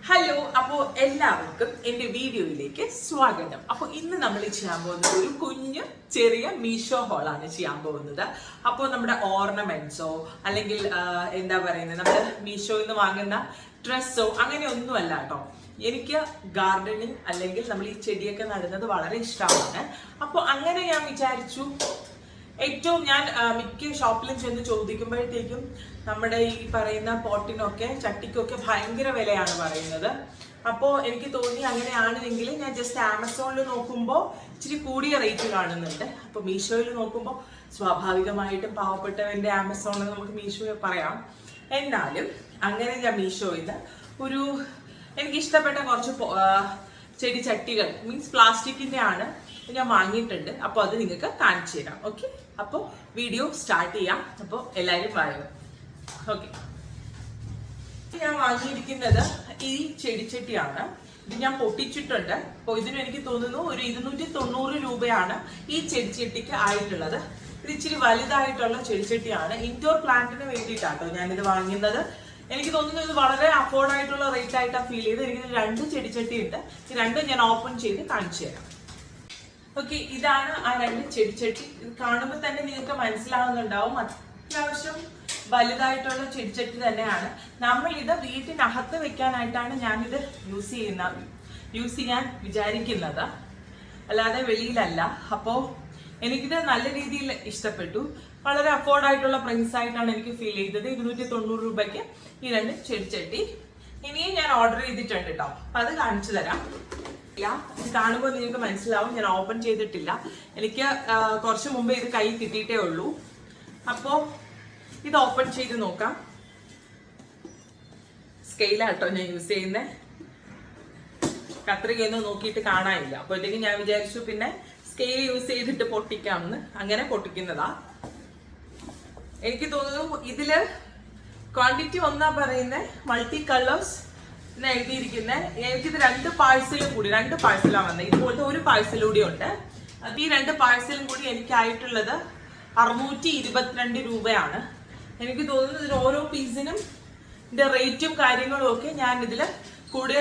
Hello, അപ്പോൾ എല്ലാവർക്കും എൻ്റെ വീഡിയോയിലേക്ക് സ്വാഗതം. അപ്പോൾ ഇന്ന് നമ്മൾ ചെയ്യാൻ പോകുന്നത് ഒരു കുഞ്ഞു ചെറിയ മീഷോ ഹോളാണ് ചെയ്യാൻ പോകുന്നത്. അപ്പോൾ നമ്മുടെ ഓർണമെന്റ്സോ അല്ലെങ്കിൽ എന്താ പറയുന്നത്, നമ്മൾ മീഷോയിൽ നിന്ന് വാങ്ങുന്ന ഡ്രസ്സോ അങ്ങനെ ഒന്നുമല്ല കേട്ടോ. എനിക്ക് ഗാർഡനിങ് അല്ലെങ്കിൽ നമ്മൾ ഈ ചെടിയൊക്കെ നടുന്നത് വളരെ ഇഷ്ടമാണ്. അപ്പോൾ അങ്ങനെ ഞാൻ വിചാരിച്ചു, ഏറ്റവും ഞാൻ മിക്ക ഷോപ്പിലും ചെന്ന് ചോദിക്കുമ്പോഴത്തേക്കും നമ്മുടെ ഈ പറയുന്ന പോട്ടിനൊക്കെ ചട്ടിക്കൊക്കെ ഭയങ്കര വിലയാണ് പറയുന്നത്. അപ്പോൾ എനിക്ക് തോന്നി അങ്ങനെയാണെങ്കിൽ ഞാൻ ജസ്റ്റ് ആമസോണിൽ നോക്കുമ്പോൾ ഇച്ചിരി കൂടിയ റേറ്റ് കാണുന്നുണ്ട്. അപ്പോൾ മീഷോയിൽ നോക്കുമ്പോൾ സ്വാഭാവികമായിട്ടും പാവപ്പെട്ടവൻ്റെ ആമസോണിൽ നമുക്ക് മീഷോയിൽ പറയാം. എന്നാലും അങ്ങനെ ഞാൻ മീഷോയിൽ ഒരു എനിക്കിഷ്ടപ്പെട്ട കുറച്ച് ചെടി ചട്ടികൾ മീൻസ് പ്ലാസ്റ്റിക്കിൻ്റെ ആണ് ഞാൻ വാങ്ങിയിട്ടുണ്ട്. അപ്പോൾ അത് നിങ്ങൾക്ക് കാണിച്ചു തരാം. ഓക്കെ, അപ്പോൾ വീഡിയോ സ്റ്റാർട്ട് ചെയ്യാം. അപ്പോൾ എല്ലാവരും വായോ. ഓക്കെ, ഞാൻ വാങ്ങിയിരിക്കുന്നത് ഈ ചെടിച്ചട്ടിയാണ്. ഇത് ഞാൻ പൊട്ടിച്ചിട്ടുണ്ട്. അപ്പോൾ ഇതിന് എനിക്ക് തോന്നുന്നു ഒരു 290 രൂപയാണ് ഈ ചെടിച്ചട്ടിക്ക് ആയിട്ടുള്ളത്. ഇത് ഇച്ചിരി വലുതായിട്ടുള്ള ചെടിച്ചട്ടിയാണ്. ഇൻഡോർ പ്ലാന്റിന് വേണ്ടിയിട്ടാട്ടോ ഞാനിത് വാങ്ങുന്നത്. എനിക്ക് തോന്നുന്നു ഇത് വളരെ അഫോർഡ് ആയിട്ടുള്ള റേറ്റ് ആയിട്ടാണ് ഫീൽ ചെയ്ത്. എനിക്ക് 2 ചെടിച്ചട്ടി ഉണ്ട്. ഈ 2 ഞാൻ ഓപ്പൺ ചെയ്ത് കാണിച്ചു തരാം. ഓക്കെ, ഇതാണ് ആ 2 ചെടിച്ചട്ടി. ഇത് കാണുമ്പോൾ തന്നെ നിങ്ങൾക്ക് മനസ്സിലാവുന്നുണ്ടാവും, അത്യാവശ്യം വലുതായിട്ടുള്ള ചെടിച്ചട്ടി തന്നെയാണ്. നമ്മൾ ഇത് വീട്ടിനകത്ത് വെക്കാനായിട്ടാണ് ഞാനിത് യൂസ് ചെയ്യാൻ വിചാരിക്കുന്നത്, അല്ലാതെ വെളിയിലല്ല. അപ്പോൾ എനിക്കിത് നല്ല രീതിയിൽ ഇഷ്ടപ്പെട്ടു. വളരെ അഫോർഡ് ആയിട്ടുള്ള പ്രൈസ് ആയിട്ടാണ് എനിക്ക് ഫീൽ ചെയ്തത്. 290 രൂപയ്ക്ക് ഈ 2 ചെടിച്ചട്ടി. ഇനിയും ഞാൻ ഓർഡർ ചെയ്തിട്ടുണ്ട് കേട്ടോ. അപ്പം അത് കാണിച്ചു തരാം. കാണുമ്പോൾ നിങ്ങൾക്ക് മനസ്സിലാവും, ഞാൻ ഓപ്പൺ ചെയ്തിട്ടില്ല. എനിക്ക് കുറച്ച് മുമ്പേ ഇത് കൈ കിട്ടിയിട്ടേ ഉള്ളൂ. അപ്പോൾ ഇത് ഓപ്പൺ ചെയ്ത് നോക്കാം. സ്കെയിലാട്ടോ ഞാൻ യൂസ് ചെയ്യുന്നത്. കത്രികയൊന്നും നോക്കിയിട്ട് കാണാനില്ല. അപ്പോഴത്തേക്കും ഞാൻ വിചാരിച്ചു പിന്നെ സ്കെയിൽ യൂസ് ചെയ്തിട്ട് പൊട്ടിക്കാമെന്ന്. അങ്ങനെ പൊട്ടിക്കുന്നതാ. എനിക്ക് തോന്നുന്നു ഇതില് ക്വാണ്ടിറ്റി ഒന്നാ പറയുന്നത്, മൾട്ടി കളേഴ്സ് എന്ന് എഴുതിയിരിക്കുന്നത്. എനിക്കിത് 2 പാഴ്സലും കൂടി 2 പാഴ്സലാണ് വന്നത്. ഇതുപോലത്തെ ഒരു പാഴ്സൽ കൂടി ഉണ്ട്. അത് ഈ 2 പാഴ്സലും കൂടി എനിക്കായിട്ടുള്ളത് 622 രൂപയാണ്. എനിക്ക് തോന്നുന്നു ഇതിന് ഓരോ പീസിനും ഇതിന്റെ റേറ്റും കാര്യങ്ങളും ഒക്കെ ഞാൻ ഇതിൽ കൂടെ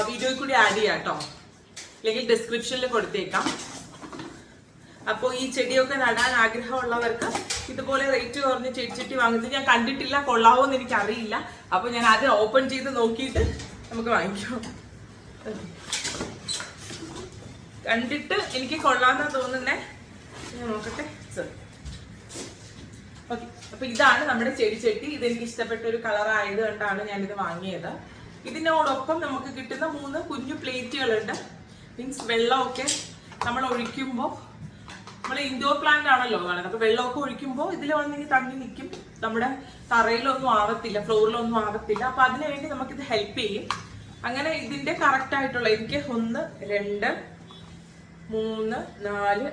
വീഡിയോയിൽ കൂടി ആഡ് ചെയ്യാം കേട്ടോ, അല്ലെങ്കിൽ ഡിസ്ക്രിപ്ഷനിൽ കൊടുത്തേക്കാം. അപ്പോൾ ഈ ചെടിയൊക്കെ നടാൻ ആഗ്രഹമുള്ളവർക്ക് ഇതുപോലെ റേറ്റ് കുറഞ്ഞ് ചെടിച്ചട്ടി വാങ്ങുന്നത് ഞാൻ കണ്ടിട്ടില്ല. കൊള്ളാവോ എന്ന് എനിക്കറിയില്ല. അപ്പോൾ ഞാൻ അത് ഓപ്പൺ ചെയ്ത് നോക്കിയിട്ട് നമുക്ക് വാങ്ങിക്കാം. കണ്ടിട്ട് എനിക്ക് കൊള്ളാന്നാ തോന്നുന്നേ. ഞാൻ നോക്കട്ടെ. സോറി. ഓക്കെ, അപ്പൊ ഇതാണ് നമ്മുടെ ചെടിച്ചട്ടി. ഇതെനിക്ക് ഇഷ്ടപ്പെട്ട ഒരു കളർ ആയത് കൊണ്ടാണ് ഞാനിത് വാങ്ങിയത്. ഇതിനോടൊപ്പം നമുക്ക് കിട്ടുന്ന 3 കുഞ്ഞു പ്ലേറ്റുകളുണ്ട്. മീൻസ് വെള്ളമൊക്കെ നമ്മൾ ഒഴിക്കുമ്പോൾ, നമ്മൾ ഇൻഡോർ പ്ലാന്റ് ആണല്ലോ കാണുന്നത്, അപ്പൊ വെള്ളമൊക്കെ ഒഴിക്കുമ്പോൾ ഇതിൽ വന്നെങ്കിൽ തങ്ങി നിൽക്കും. നമ്മുടെ തറയിലൊന്നും ആവത്തില്ല, ഫ്ലോറിലൊന്നും ആവത്തില്ല. അപ്പൊ അതിനു വേണ്ടി നമുക്കിത് ഹെൽപ്പ് ചെയ്യും. അങ്ങനെ ഇതിന്റെ കറക്റ്റ് ആയിട്ടുള്ള എനിക്ക് 1 2 3 4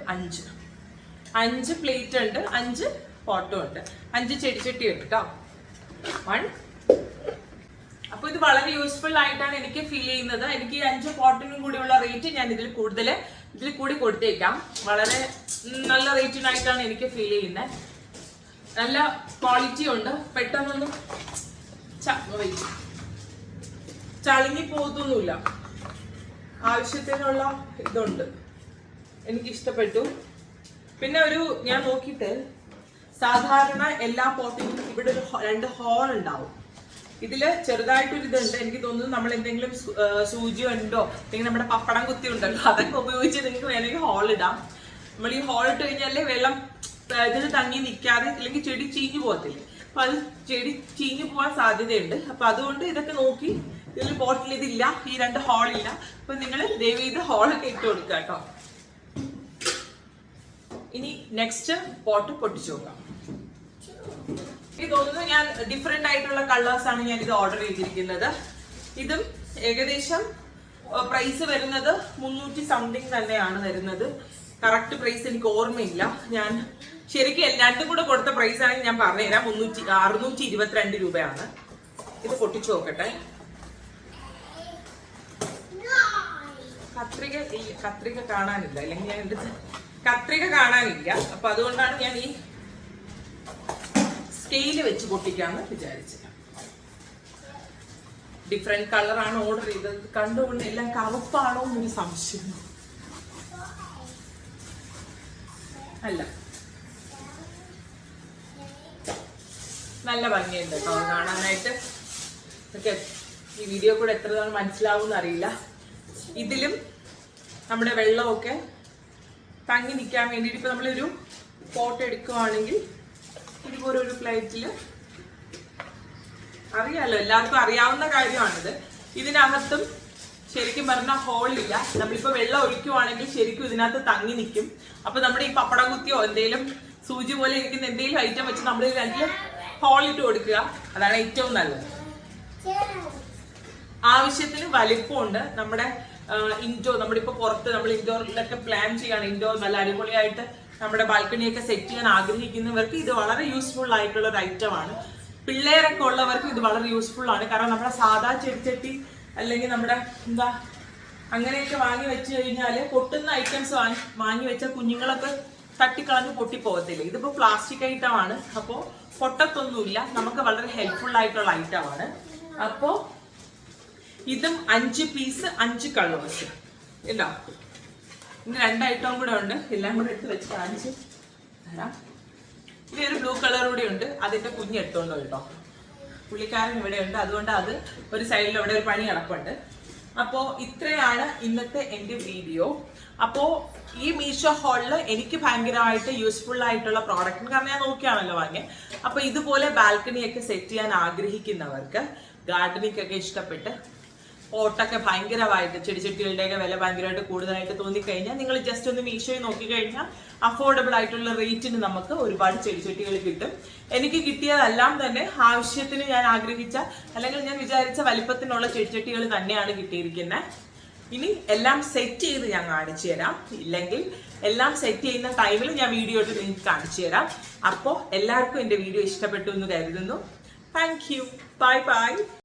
5 പ്ലേറ്റ് ഉണ്ട്, 5 പോട്ടും ഉണ്ട്, 5 ചെടിച്ചട്ടി ഉണ്ട് കേട്ടോ. 1. അപ്പൊ ഇത് വളരെ യൂസ്ഫുൾ ആയിട്ടാണ് എനിക്ക് ഫീൽ ചെയ്യുന്നത്. എനിക്ക് ഈ 5 പോട്ടിനും കൂടിയുള്ള റേറ്റ് ഞാൻ ഇതിൽ കൂടി കൊടുത്തേക്കാം. വളരെ നല്ല റേറ്റിനായിട്ടാണ് എനിക്ക് ഫീൽ ചെയ്യുന്നത്. നല്ല ക്വാളിറ്റി ഉണ്ട്. പെട്ടെന്നൊന്നും ചളിങ്ങി പോകത്തൊന്നുമില്ല. ആവശ്യത്തിനുള്ള ഇതുണ്ട്, എനിക്കിഷ്ടപ്പെട്ടു. പിന്നെ ഞാൻ നോക്കിയിട്ട് സാധാരണ എല്ലാ പോട്ടിനും ഇവിടെ 2 ഹോൾ ഉണ്ടാവും. ഇതില് ചെറുതായിട്ടൊരു ഇതുണ്ട്. എനിക്ക് തോന്നുന്നു നമ്മൾ എന്തെങ്കിലും സൂചി ഉണ്ടോ അല്ലെങ്കിൽ നമ്മുടെ പപ്പടം കുത്തി ഉണ്ടല്ലോ, അതൊക്കെ ഉപയോഗിച്ച് നിങ്ങൾക്ക് വേണമെങ്കിൽ ഹോൾ ഇടാം. നമ്മൾ ഈ ഹോൾ ഇട്ട് കഴിഞ്ഞാലേ വെള്ളം ഇതിൽ തങ്ങി നിൽക്കാതെ, അല്ലെങ്കിൽ ചെടി ചീഞ്ഞു പോകത്തില്ലേ. അപ്പൊ അത് ചെടി ചീഞ്ഞു പോകാൻ സാധ്യതയുണ്ട്. അപ്പൊ അതുകൊണ്ട് ഇതൊക്കെ നോക്കി, ഇതിൽ പോട്ടിൽ ഇതില്ല, ഈ 2 ഹോളില്ല. അപ്പൊ നിങ്ങൾ ദയവ് ചെയ്ത് ഹോളൊക്കെ ഇട്ട് കൊടുക്കുക കേട്ടോ. ഇനി നെക്സ്റ്റ് പോട്ട് പൊട്ടിച്ചു നോക്കാം. എനിക്ക് തോന്നുന്നു ഞാൻ ഡിഫറെന്റ് ആയിട്ടുള്ള കളേഴ്സ് ആണ് ഞാൻ ഇത് ഓർഡർ ചെയ്തിരിക്കുന്നത്. ഇതും ഏകദേശം പ്രൈസ് വരുന്നത് 300 സംതിങ് തന്നെയാണ് വരുന്നത്. കറക്റ്റ് പ്രൈസ് എനിക്ക് ഓർമ്മയില്ല. ഞാൻ ശരിക്കും 2 കൂടെ കൊടുത്ത പ്രൈസ് ആണെങ്കിൽ ഞാൻ പറഞ്ഞുതരാം. 622 രൂപയാണ്. ഇത് പൊട്ടിച്ചു നോക്കട്ടെ. കത്രിക കാണാനില്ല, അല്ലെങ്കിൽ ഞാൻ കത്രിക കാണാനില്ല. അപ്പൊ അതുകൊണ്ടാണ് ഞാൻ ഈ സ്കെയില് വെച്ച് പൊട്ടിക്കാന്ന് വിചാരിച്ചത്. ഡിഫറെന്റ് കളറാണ് ഓർഡർ ചെയ്തത്. കണ്ടുകൊണ്ട് എല്ലാം കറുപ്പാണോ എന്നൊരു സംശയം. അല്ല, നല്ല ഭംഗിയുണ്ട് കേട്ടോ കാണാനായിട്ട്. ഓക്കെ, ഈ വീഡിയോ കൂടെ എത്ര നാൾ മനസ്സിലാവും അറിയില്ല. ഇതിലും നമ്മുടെ വെള്ളമൊക്കെ തങ്ങി നിൽക്കാൻ വേണ്ടിയിട്ട് ഇപ്പൊ നമ്മളൊരു പോട്ട് എടുക്കുവാണെങ്കിൽ ഇതുപോലെ ഒരു പ്ലേറ്റിൽ, അറിയാലോ എല്ലാവർക്കും അറിയാവുന്ന കാര്യമാണിത്. ഇതിനകത്തും ശരിക്കും പറഞ്ഞാൽ ഹോളില്ല. നമ്മളിപ്പോ വെള്ളം ഒഴിക്കുവാണെങ്കിൽ ശരിക്കും ഇതിനകത്ത് തങ്ങി നിൽക്കും. അപ്പൊ നമ്മുടെ ഈ പപ്പടം കുത്തിയോ എന്തെങ്കിലും സൂചി പോലെ ഇരിക്കുന്ന എന്തെങ്കിലും ഐറ്റം വെച്ച് നമ്മൾ രണ്ടില് ഹോളിട്ട് കൊടുക്കുക. അതാണ് ഏറ്റവും നല്ലത്. ആവശ്യത്തിന് വലിപ്പമുണ്ട്. നമ്മുടെ ഇൻഡോർ, നമ്മളിപ്പോ പുറത്ത് നമ്മൾ ഇൻഡോറിലൊക്കെ പ്ലാൻ ചെയ്യാണ്, ഇൻഡോർ നല്ല അടിപൊളിയായിട്ട് നമ്മുടെ ബാൽക്കണിയൊക്കെ സെറ്റ് ചെയ്യാൻ ആഗ്രഹിക്കുന്നവർക്ക് ഇത് വളരെ യൂസ്ഫുൾ ആയിട്ടുള്ള ഒരു ഐറ്റമാണ്. പിള്ളേരൊക്കെ ഉള്ളവർക്ക് ഇത് വളരെ യൂസ്ഫുൾ ആണ്. കാരണം നമ്മുടെ സാധാ ചെടിച്ചട്ടി അല്ലെങ്കിൽ നമ്മുടെ എന്താ അങ്ങനെയൊക്കെ വാങ്ങി വെച്ച് കഴിഞ്ഞാൽ പൊട്ടുന്ന ഐറ്റംസ് വാങ്ങി വെച്ചാൽ കുഞ്ഞുങ്ങളൊക്കെ തട്ടിക്കളഞ്ഞ് പൊട്ടിപ്പോകത്തില്ല. ഇതിപ്പോ പ്ലാസ്റ്റിക് ഐറ്റമാണ്, അപ്പോൾ പൊട്ടത്തൊന്നുമില്ല. നമുക്ക് വളരെ ഹെൽപ്ഫുൾ ആയിട്ടുള്ള ഐറ്റമാണ്. അപ്പോൾ ഇതും 5 പീസ് 5 കളേഴ്സ് ഇല്ല. ഇനി 2 ഐറ്റവും കൂടെ ഉണ്ട്. എല്ലാം കൂടെ എടുത്ത് വെച്ച് കാണിച്ച് തരാം. ഇനി ഒരു ബ്ലൂ കളർ കൂടെ ഉണ്ട്. അതിന്റെ കുഞ്ഞ് എടുത്തോണ്ടോ കേട്ടോ. പുള്ളിക്കാരൻ ഇവിടെ ഉണ്ട്, അതുകൊണ്ട് അത് ഒരു സൈഡിൽ അവിടെ ഒരു പണി കിടപ്പുണ്ട്. അപ്പോൾ ഇത്രയാണ് ഇന്നത്തെ എൻ്റെ വീഡിയോ. അപ്പോൾ ഈ മീഷോ ഹോളിൽ എനിക്ക് ഭയങ്കരമായിട്ട് യൂസ്ഫുൾ ആയിട്ടുള്ള പ്രോഡക്റ്റ്, കാരണം ഞാൻ നോക്കിയാണല്ലോ വാങ്ങിയത്. അപ്പോൾ ഇതുപോലെ ബാൽക്കണിയൊക്കെ സെറ്റ് ചെയ്യാൻ ആഗ്രഹിക്കുന്നവർക്ക്, ഗാർഡനിങ് ഒക്കെ ഇഷ്ടപ്പെട്ട് പോട്ടൊക്കെ ഭയങ്കരമായിട്ട് ചെടിച്ചട്ടികളുടെയൊക്കെ വില ഭയങ്കരമായിട്ട് കൂടുതലായിട്ട് തോന്നിക്കഴിഞ്ഞാൽ നിങ്ങൾ ജസ്റ്റ് ഒന്ന് മീഷോയിൽ നോക്കിക്കഴിഞ്ഞാൽ അഫോർഡബിൾ ആയിട്ടുള്ള റേറ്റിന് നമുക്ക് ഒരുപാട് ചെടിച്ചട്ടികൾ കിട്ടും. എനിക്ക് കിട്ടിയതെല്ലാം തന്നെ ആവശ്യത്തിന് ഞാൻ ആഗ്രഹിച്ച അല്ലെങ്കിൽ ഞാൻ വിചാരിച്ച വലിപ്പത്തിനുള്ള ചെടിച്ചട്ടികൾ തന്നെയാണ് കിട്ടിയിരിക്കുന്നത്. ഇനി എല്ലാം സെറ്റ് ചെയ്ത് ഞാൻ കാണിച്ചു തരാം. ഇല്ലെങ്കിൽ എല്ലാം സെറ്റ് ചെയ്യുന്ന ടൈമിൽ ഞാൻ വീഡിയോ ഇട്ട് നിങ്ങൾക്ക് കാണിച്ചു തരാം. അപ്പോൾ എല്ലാവർക്കും എൻ്റെ വീഡിയോ ഇഷ്ടപ്പെട്ടു എന്ന് കരുതുന്നു. Thank you. Bye bye.